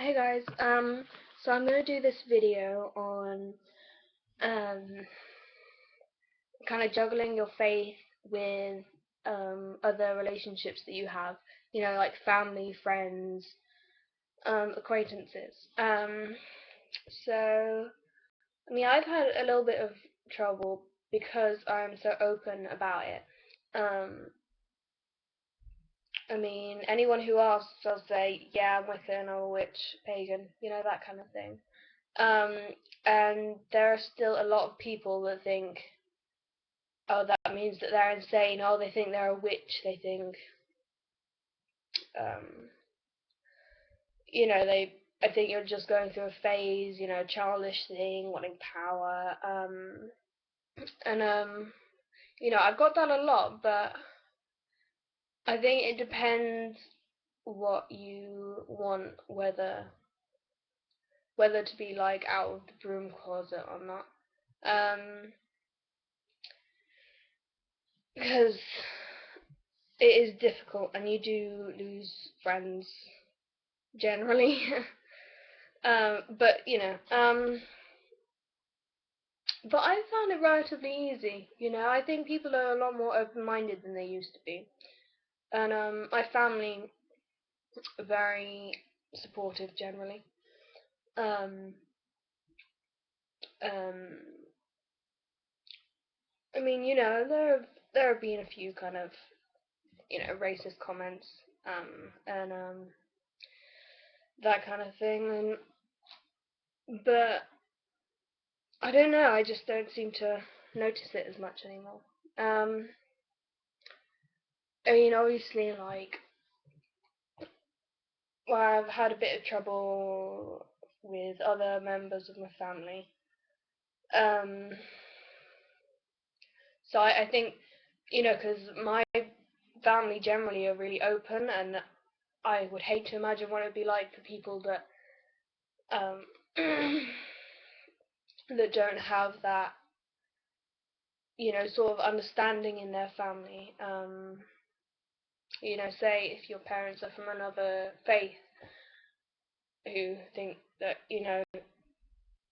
Hey guys, so I'm gonna do this video on um, kind of juggling your faith with other relationships that you have, like family, friends, acquaintances. So, I mean, I've had a little bit of trouble because I'm so open about it. Um, I mean, anyone who asks, I'll say, yeah, I'm Wiccan or a witch, pagan, that kind of thing. Um, and there are still a lot of people that think, oh, that means that they're insane. Oh, they think they're a witch. They think, um, I think you're just going through a phase, childish thing, wanting power. And I've got that a lot, but I think it depends what you want, whether to be like out of the broom closet or not. Because it is difficult, and you do lose friends generally. But but I found it relatively easy. I think people are a lot more open-minded than they used to be, and my family are very supportive generally. Um, um, I mean, there have been a few kind of racist comments, and that kind of thing, but I don't know. I just don't seem to notice it as much anymore. I mean, obviously, like, well, I've had a bit of trouble with other members of my family. Um, so I think, because my family generally are really open, and I would hate to imagine what it would be like for people that um, that don't have that, sort of understanding in their family. Say if your parents are from another faith who think that,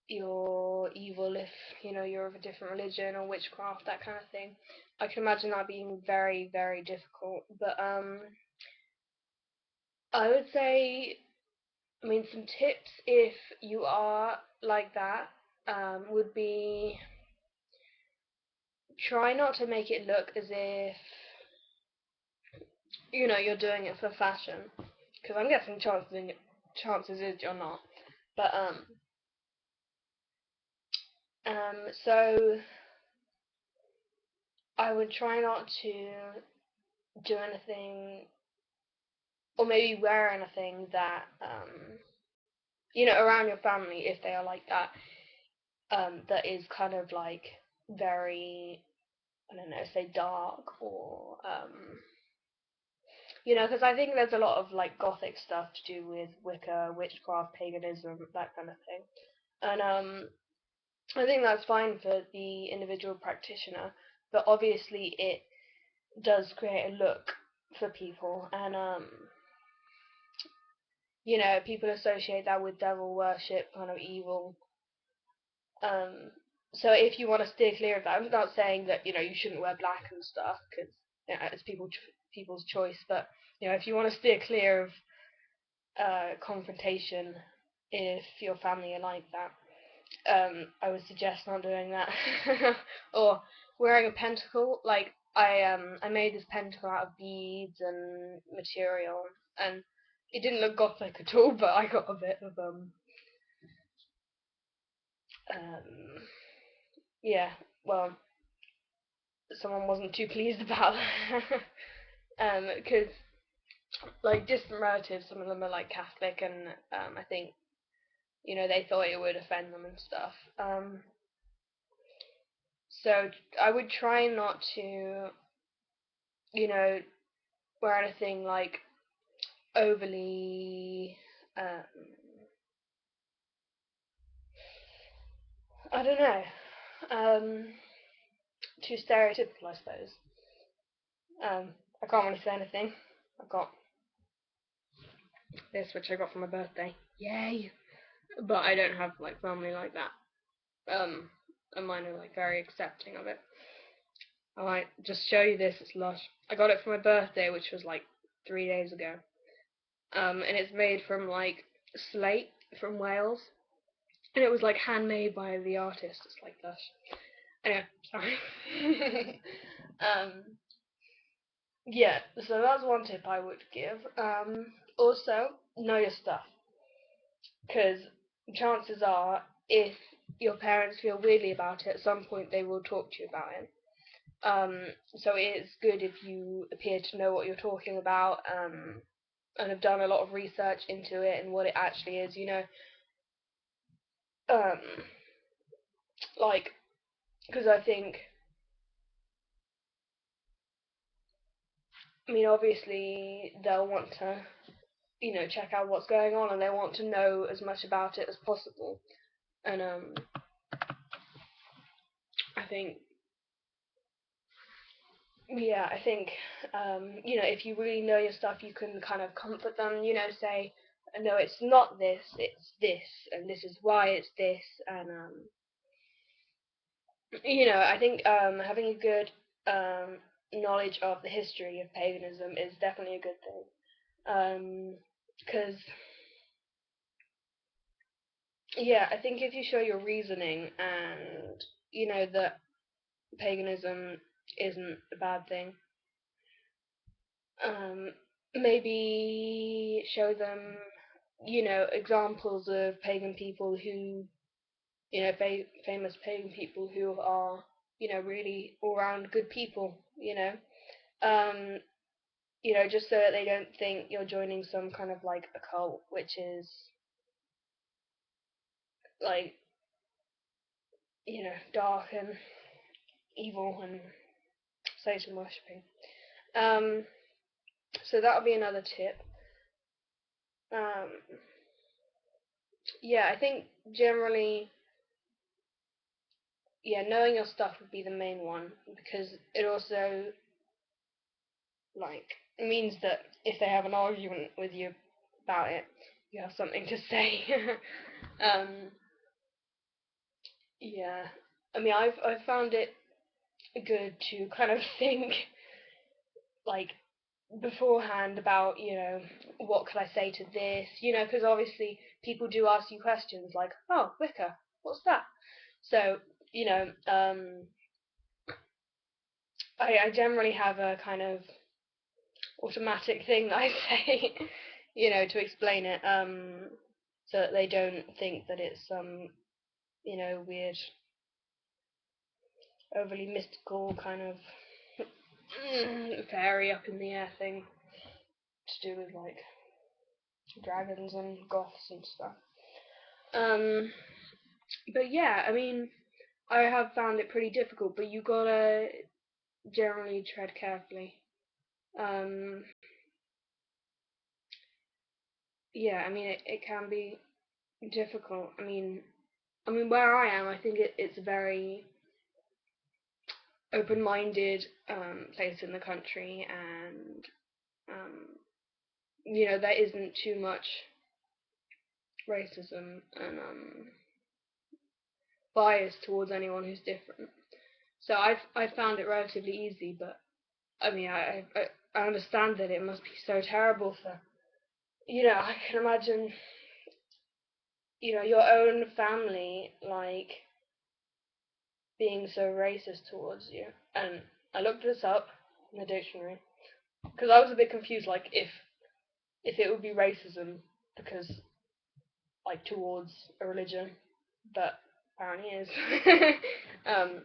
you're evil if, you're of a different religion or witchcraft, that kind of thing. I can imagine that being very, very difficult. But I would say, I mean, some tips if you are like that would be try not to make it look as if, you're doing it for fashion. Because I'm guessing chances is you're not. But so I would try not to do anything, or maybe wear anything that around your family, if they are like that, that is kind of like very, I don't know, say dark, or because I think there's a lot of like gothic stuff to do with Wicca, witchcraft, paganism, that kind of thing, and I think that's fine for the individual practitioner, but obviously it does create a look for people, and people associate that with devil worship, kind of evil. Um, so if you want to steer clear of that, I'm not saying that you shouldn't wear black and stuff, because it's people's choice. But if you want to steer clear of confrontation, if your family are like that, I would suggest not doing that, or wearing a pentacle. Like I made this pentacle out of beads and material, and it didn't look gothic at all, but I got a bit of um yeah, well, someone wasn't too pleased about that. Because like distant relatives, some of them are like Catholic, and I think they thought it would offend them and stuff. So I would try not to you know wear anything like overly um, I don't know, too stereotypical, I suppose. I can't really say anything. I've got this, which I got for my birthday. Yay! But I don't have like family like that. And mine are like very accepting of it. I might just show you this. It's lush. I got it for my birthday, which was like 3 days ago. And it's made from like slate from Wales, and it was like handmade by the artist. It's like lush. Anyway, sorry. um, yeah. So that's one tip I would give. Also, know your stuff, because chances are, if your parents feel weirdly about it, at some point they will talk to you about it. So it's good if you appear to know what you're talking about, and have done a lot of research into it and what it actually is. Um, like, because I mean, obviously they'll want to, check out what's going on, and they want to know as much about it as possible. And I think, yeah, I think, if you really know your stuff, you can kind of comfort them. Say, no, it's not this, it's this, and this is why it's this, and I think having a good knowledge of the history of paganism is definitely a good thing. Because, yeah, I think if you show your reasoning and, that paganism isn't a bad thing, um, maybe show them, examples of pagan people who, famous pagan people who are, really all around good people, Um, just so that they don't think you're joining some kind of like a cult, which is like, dark and evil and Satan worshipping. Um, so that would be another tip. Um, yeah, I think generally, yeah, knowing your stuff would be the main one, because it also like means that if they have an argument with you about it, you have something to say. um, yeah, I mean, I've found it good to kind of think like beforehand about, what could I say to this, because obviously people do ask you questions like, oh, Wicca, what's that? So, I generally have a kind of automatic thing that I say, to explain it, so that they don't think that it's some, weird, overly mystical kind of fairy up in the air thing to do with like dragons and goths and stuff. Um, but yeah, I mean, I have found it pretty difficult, but you gotta generally tread carefully. Um, yeah, I mean, it can be difficult. I mean, where I am, I think it's a very open-minded place in the country, and um, there isn't too much racism and bias towards anyone who's different. So I've found it relatively easy, but I mean, I understand that it must be so terrible for, I can imagine, your own family, like, being so racist towards you. And I looked this up in the dictionary, because I was a bit confused, like, if it would be racism because, like, towards a religion, but apparently is. um,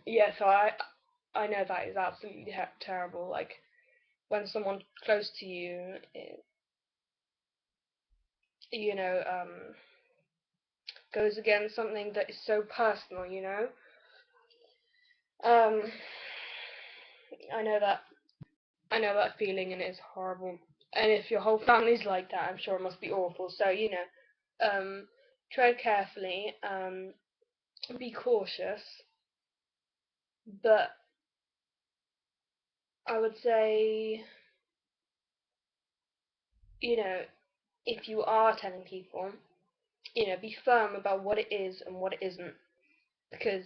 yeah, so I know that is absolutely terrible. Like, when someone close to you, you know, goes against something that is so personal, Um, I know that I know that feeling, and it's horrible. And if your whole family's like that, I'm sure it must be awful. So, tread carefully, be cautious, but I would say, you know, if you are telling people, be firm about what it is and what it isn't, because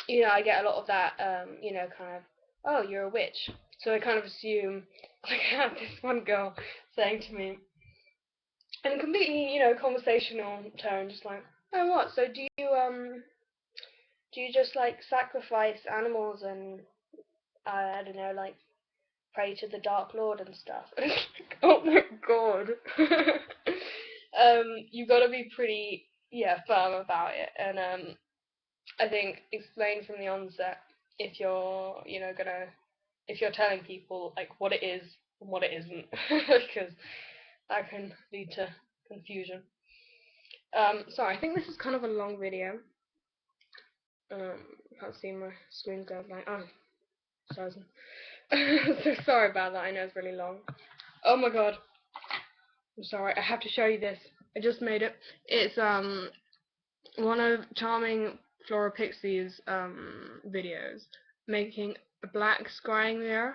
I get a lot of that, kind of, oh, you're a witch. So I kind of assume, like I had this one girl saying to me, in a completely, conversational tone, just like, oh, what? So do you just like sacrifice animals and I don't know, like pray to the Dark Lord and stuff? Oh my god. You gotta be pretty, firm about it, and I think explain from the onset if you're, if you're telling people like what it is and what it isn't, because that can lead to confusion. Sorry, I think this is kind of a long video. Can't see my screen go blank. Oh, frozen. So sorry about that. I know it's really long. Oh my god. I'm sorry. I have to show you this. I just made it. It's one of Charming Flora Pixie's videos making a black scrying mirror.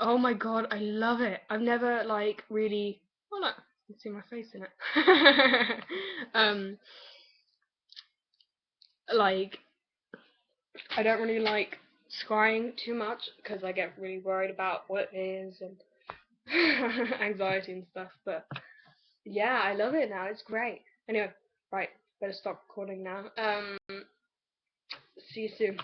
Oh my god, I love it. I've never like really. Oh look, you can see my face in it. um, like I don't really like scrying too much because I get really worried about what it is and anxiety and stuff. But yeah, I love it now. It's great. Anyway, right, better stop recording now. See you soon.